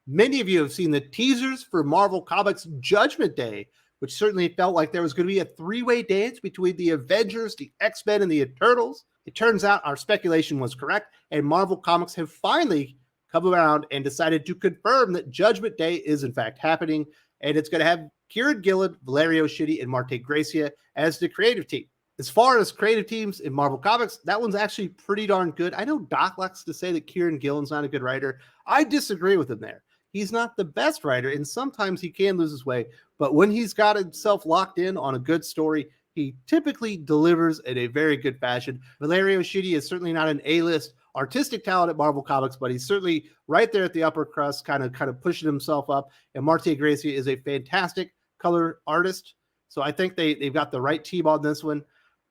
Many of you have seen the teasers for Marvel Comics Judgment Day, which certainly felt like there was going to be a three-way dance between the Avengers, the X-Men, and the Eternals. It turns out our speculation was correct, and Marvel Comics have finally come around and decided to confirm that Judgment Day is in fact happening, and it's going to have Kieran Gillen, Valerio Schiti, and Marte Gracia as the creative team. As far as creative teams in Marvel Comics, that one's actually pretty darn good. I know Doc likes to say that Kieran Gillen's not a good writer. I disagree with him there. He's not the best writer, and sometimes he can lose his way. But when he's got himself locked in on a good story, he typically delivers in a very good fashion. Valerio Schiti is certainly not an A-list artistic talent at Marvel Comics, but he's certainly right there at the upper crust, kind of pushing himself up. And Marte Gracia is a fantastic color artist. So I think they've got the right team on this one.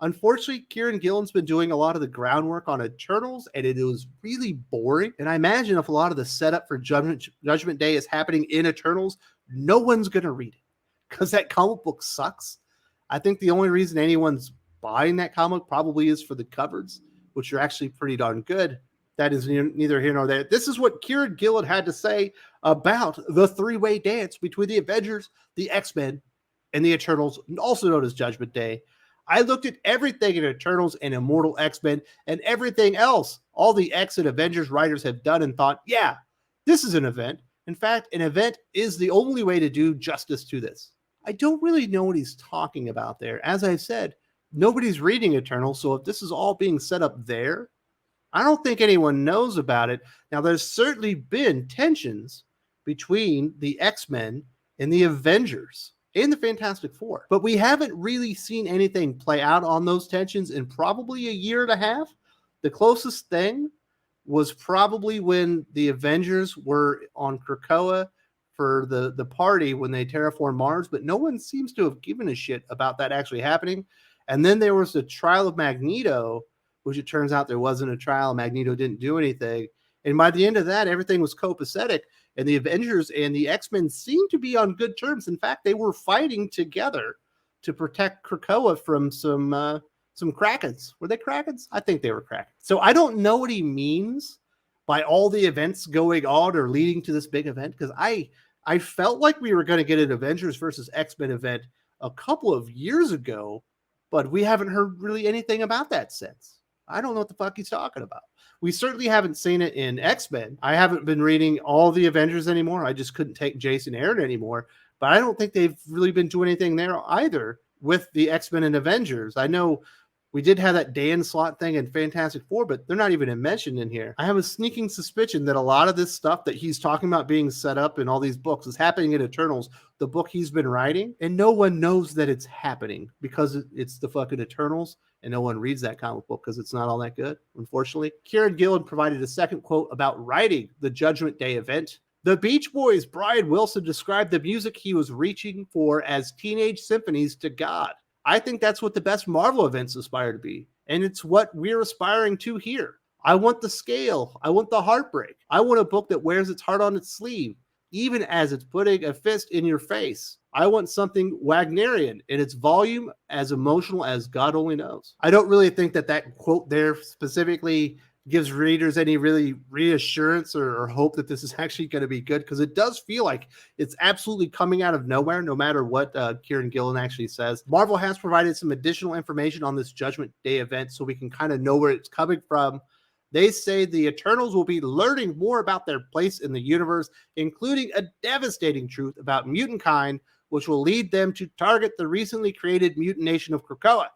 Unfortunately, Kieran Gillen's been doing a lot of the groundwork on Eternals, and it was really boring. And I imagine if a lot of the setup for Judgment Day is happening in Eternals, no one's going to read it because that comic book sucks. I think the only reason anyone's buying that comic probably is for the covers, which are actually pretty darn good. That is neither here nor there. This is what Kieran Gillen had to say about the three-way dance between the Avengers, the X-Men, and the Eternals, also known as Judgment Day. I looked at everything in Eternals and Immortal X-Men and everything else all the X and Avengers writers have done and thought, yeah, this is an event. In fact, an event is the only way to do justice to this. I don't really know what he's talking about there. As I said, nobody's reading Eternals, so if this is all being set up there, I don't think anyone knows about it. Now, there's certainly been tensions between the X-Men and the Avengers in the Fantastic Four. But we haven't really seen anything play out on those tensions in probably a year and a half. The closest thing was probably when the Avengers were on Krakoa for the party when they terraformed Mars, but no one seems to have given a shit about that actually happening. And then there was the trial of Magneto, which it turns out there wasn't a trial. Magneto didn't do anything. And by the end of that, everything was copacetic. And the Avengers and the X-Men seemed to be on good terms. In fact, they were fighting together to protect Krakoa from some Krakens. Were they Krakens? I think they were Krakens. So I don't know what he means by all the events going on or leading to this big event, because I felt like we were going to get an Avengers versus X-Men event a couple of years ago, but we haven't heard really anything about that since. I don't know what the fuck he's talking about. We certainly haven't seen it in X-Men. I haven't been reading all the Avengers anymore. I just couldn't take Jason Aaron anymore. But I don't think they've really been doing anything there either with the X-Men and Avengers. I know we did have that Dan Slott thing in Fantastic Four, but they're not even mentioned in here. I have a sneaking suspicion that a lot of this stuff that he's talking about being set up in all these books is happening in Eternals, the book he's been writing, and no one knows that it's happening because it's the fucking Eternals, and no one reads that comic book because it's not all that good, unfortunately. Kieran Gillen provided a second quote about writing the Judgment Day event. The Beach Boys' Brian Wilson described the music he was reaching for as teenage symphonies to God. I think that's what the best Marvel events aspire to be, and it's what we're aspiring to here. I want the scale. I want the heartbreak. I want a book that wears its heart on its sleeve, even as it's putting a fist in your face. I want something Wagnerian in its volume, as emotional as God only knows. I don't really think that quote there specifically gives readers any really reassurance or hope that this is actually going to be good, because it does feel like it's absolutely coming out of nowhere, no matter what Kieran Gillen actually says. Marvel has provided some additional information on this Judgment Day event so we can kind of know where it's coming from. They say the Eternals will be learning more about their place in the universe, including a devastating truth about mutant kind, which will lead them to target the recently created mutant nation of Krakoa.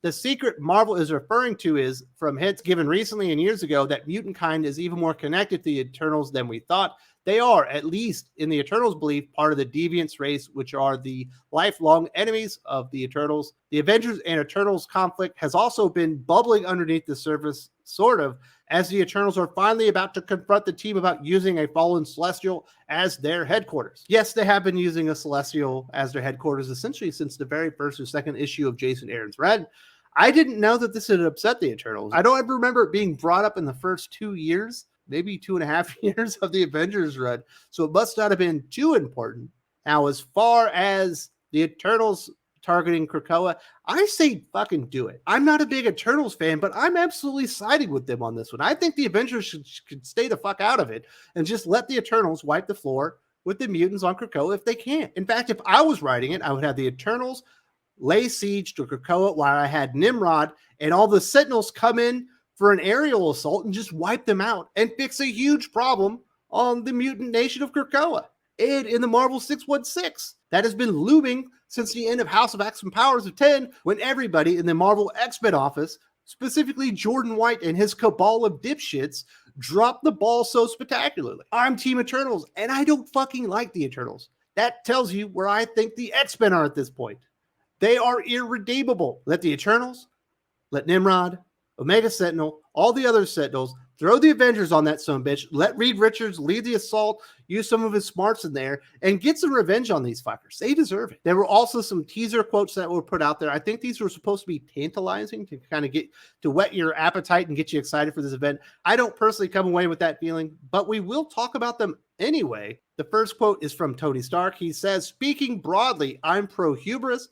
The secret Marvel is referring to is from hints given recently and years ago that mutant kind is even more connected to the Eternals than we thought. They are, at least in the Eternals' belief, part of the Deviants race, which are the lifelong enemies of the Eternals. The Avengers and Eternals conflict has also been bubbling underneath the surface, sort of, as the Eternals are finally about to confront the team about using a fallen Celestial as their headquarters. Yes, they have been using a Celestial as their headquarters essentially since the very first or second issue of Jason Aaron's Red. I didn't know that this had upset the Eternals. I don't ever remember it being brought up in the first 2 years, maybe 2.5 years of the Avengers Red, so it must not have been too important. Now, as far as the Eternals targeting Krakoa, I say fucking do it. I'm not a big Eternals fan, but I'm absolutely siding with them on this one. I think the Avengers should stay the fuck out of it and just let the Eternals wipe the floor with the mutants on Krakoa if they can. In fact, if I was writing it, I would have the Eternals lay siege to Krakoa while I had Nimrod and all the Sentinels come in for an aerial assault and just wipe them out and fix a huge problem on the mutant nation of Krakoa. And in the Marvel 616, that has been looming since the end of House of X and Powers of 10, when everybody in the Marvel X-Men office, specifically Jordan White and his cabal of dipshits, dropped the ball so spectacularly. I'm Team Eternals, and I don't fucking like the Eternals. That tells you where I think the X-Men are at this point. They are irredeemable. Let the Eternals, let Nimrod, Omega Sentinel, all the other Sentinels, throw the Avengers on that son of a bitch, let Reed Richards lead the assault, use some of his smarts in there, and get some revenge on these fuckers. They deserve it. There were also some teaser quotes that were put out there. I think these were supposed to be tantalizing to kind of get to whet your appetite and get you excited for this event. I don't personally come away with that feeling, but we will talk about them anyway. The first quote is from Tony Stark. He says, "Speaking broadly, I'm pro-hubris,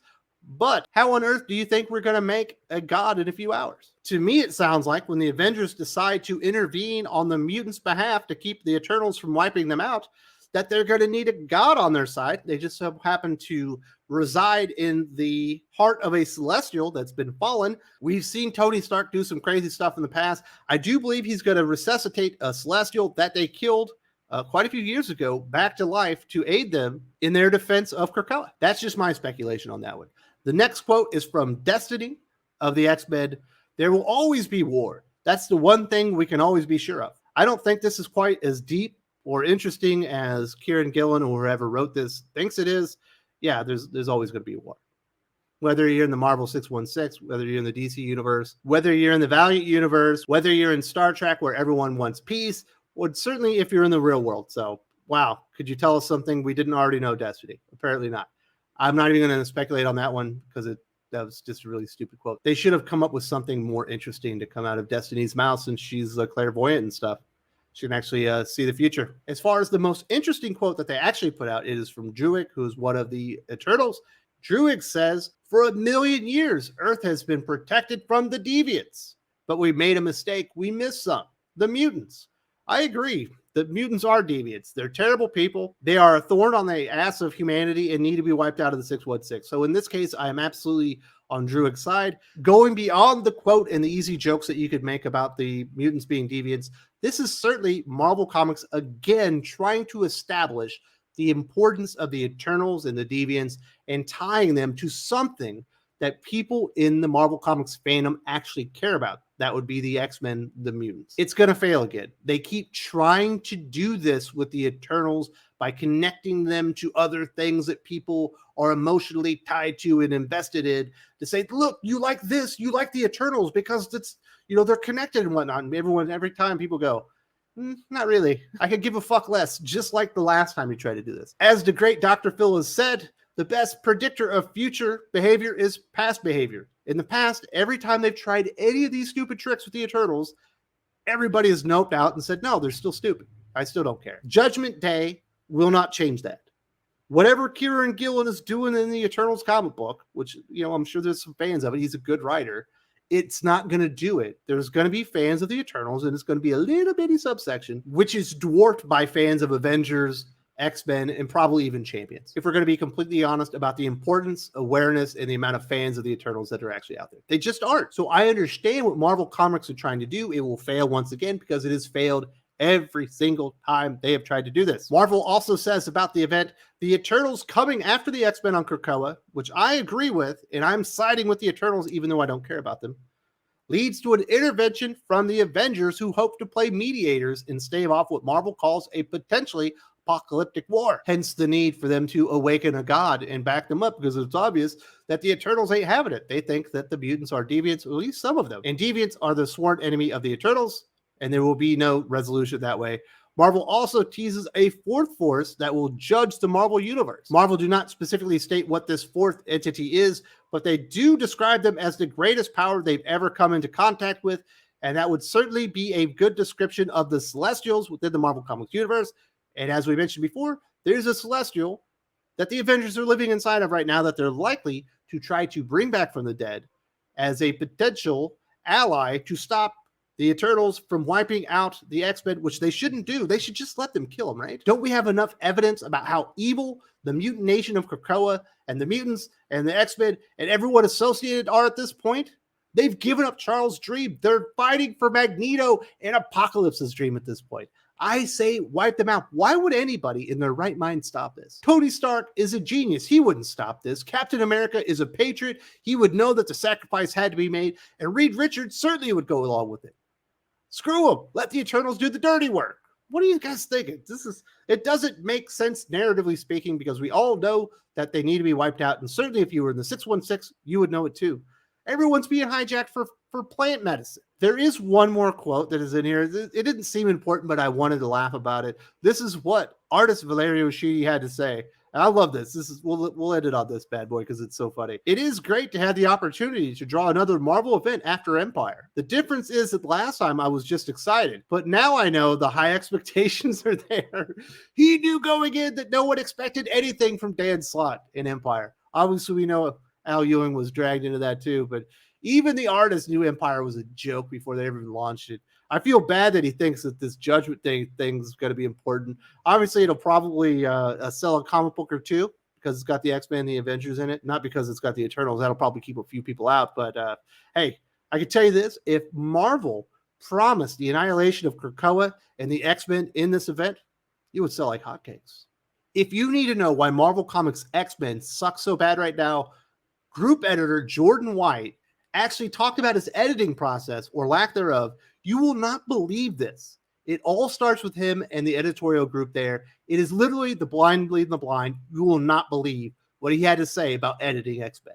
but how on earth do you think we're going to make a god in a few hours?" To me, it sounds like when the Avengers decide to intervene on the mutants' behalf to keep the Eternals from wiping them out, that they're going to need a god on their side. They just so happen to reside in the heart of a celestial that's been fallen. We've seen Tony Stark do some crazy stuff in the past. I do believe he's going to resuscitate a celestial that they killed quite a few years ago back to life to aid them in their defense of Krakoa. That's just my speculation on that one. The next quote is from Destiny of the X-Men. "There will always be war. That's the one thing we can always be sure of." I don't think this is quite as deep or interesting as Kieran Gillen or whoever wrote this thinks it is. Yeah, there's always going to be a war. Whether you're in the Marvel 616, whether you're in the DC universe, whether you're in the Valiant universe, whether you're in Star Trek where everyone wants peace, or certainly if you're in the real world. So, wow, could you tell us something we didn't already know, Destiny? Apparently not. I'm not even going to speculate on that one because that was just a really stupid quote. They should have come up with something more interesting to come out of Destiny's mouth since she's clairvoyant and stuff. She can actually see the future. As far as the most interesting quote that they actually put out, it is from Druig, who's one of the Eternals. Druig says, "For 1,000,000 years, Earth has been protected from the deviants, but we made a mistake. We missed some. The mutants." I agree. The mutants are deviants. They're terrible people. They are a thorn on the ass of humanity and need to be wiped out of the 616. So in this case, I am absolutely on Druig's side. Going beyond the quote and the easy jokes that you could make about the mutants being deviants, this is certainly Marvel Comics again trying to establish the importance of the Eternals and the deviants and tying them to something that people in the Marvel Comics fandom actually care about. That would be the X-Men, the mutants. It's going to fail again. They keep trying to do this with the Eternals by connecting them to other things that people are emotionally tied to and invested in to say, look, you like this, you like the Eternals because it's, they're connected and whatnot. And every time people go, not really. I could give a fuck less, just like the last time we tried to do this. As the great Dr. Phil has said, the best predictor of future behavior is past behavior. In the past, every time they've tried any of these stupid tricks with the Eternals, everybody has noped out and said, no, they're still stupid. I still don't care. Judgment Day will not change that. Whatever Kieran Gillen is doing in the Eternals comic book, which, I'm sure there's some fans of it. He's a good writer. It's not going to do it. There's going to be fans of the Eternals, and it's going to be a little bitty subsection, which is dwarfed by fans of Avengers, X-Men, and probably even Champions. If we're going to be completely honest about the importance, awareness, and the amount of fans of the Eternals that are actually out there. They just aren't. So I understand what Marvel Comics are trying to do. It will fail once again because it has failed every single time they have tried to do this. Marvel also says about the event, the Eternals coming after the X-Men on Krakoa, which I agree with, and I'm siding with the Eternals even though I don't care about them, leads to an intervention from the Avengers who hope to play mediators and stave off what Marvel calls a potentially apocalyptic war. Hence the need for them to awaken a god and back them up, because it's obvious that the Eternals ain't having it. They think that the mutants are deviants, at least some of them. And deviants are the sworn enemy of the Eternals, and there will be no resolution that way. Marvel also teases a fourth force that will judge the Marvel universe. Marvel do not specifically state what this fourth entity is, but they do describe them as the greatest power they've ever come into contact with, and that would certainly be a good description of the Celestials within the Marvel Comics universe. And as we mentioned before, there's a Celestial that the Avengers are living inside of right now that they're likely to try to bring back from the dead as a potential ally to stop the Eternals from wiping out the X-Men, which they shouldn't do. They should just let them kill them, right? Don't we have enough evidence about how evil the mutant nation of Krakoa and the mutants and the X-Men and everyone associated are at this point? They've given up Charles' dream. They're fighting for Magneto and Apocalypse's dream at this point. I say wipe them out. Why would anybody in their right mind stop this? Tony Stark is a genius. He wouldn't stop this. Captain America is a patriot. He would know that the sacrifice had to be made. And Reed Richards certainly would go along with it. Screw them. Let the Eternals do the dirty work. What are you guys thinking? It doesn't make sense narratively speaking, because we all know that they need to be wiped out. And certainly if you were in the 616, you would know it too. Everyone's being hijacked for plant medicine. There is one more quote that is in here. It didn't seem important, but I wanted to laugh about it. This is what artist Valerio Schiti had to say. And I love this. We'll end it on this bad boy because it's so funny. It is great to have the opportunity to draw another Marvel event after Empire. The difference is that last time I was just excited, but now I know the high expectations are there. He knew going in that no one expected anything from Dan Slott in Empire. Obviously, we know Al Ewing was dragged into that too, but even the artist knew Empire was a joke before they ever even launched it. I feel bad that he thinks that this Judgment thing's going to be important. Obviously, it'll probably sell a comic book or two because it's got the X-Men and the Avengers in it, not because it's got the Eternals. That'll probably keep a few people out. But hey, I can tell you this. If Marvel promised the annihilation of Krakoa and the X-Men in this event, it would sell like hotcakes. If you need to know why Marvel Comics X-Men sucks so bad right now, group editor Jordan White actually talked about his editing process, or lack thereof. You will not believe this. It all starts with him and the editorial group there. It is literally the blind leading the blind. You will not believe what he had to say about editing X-Men.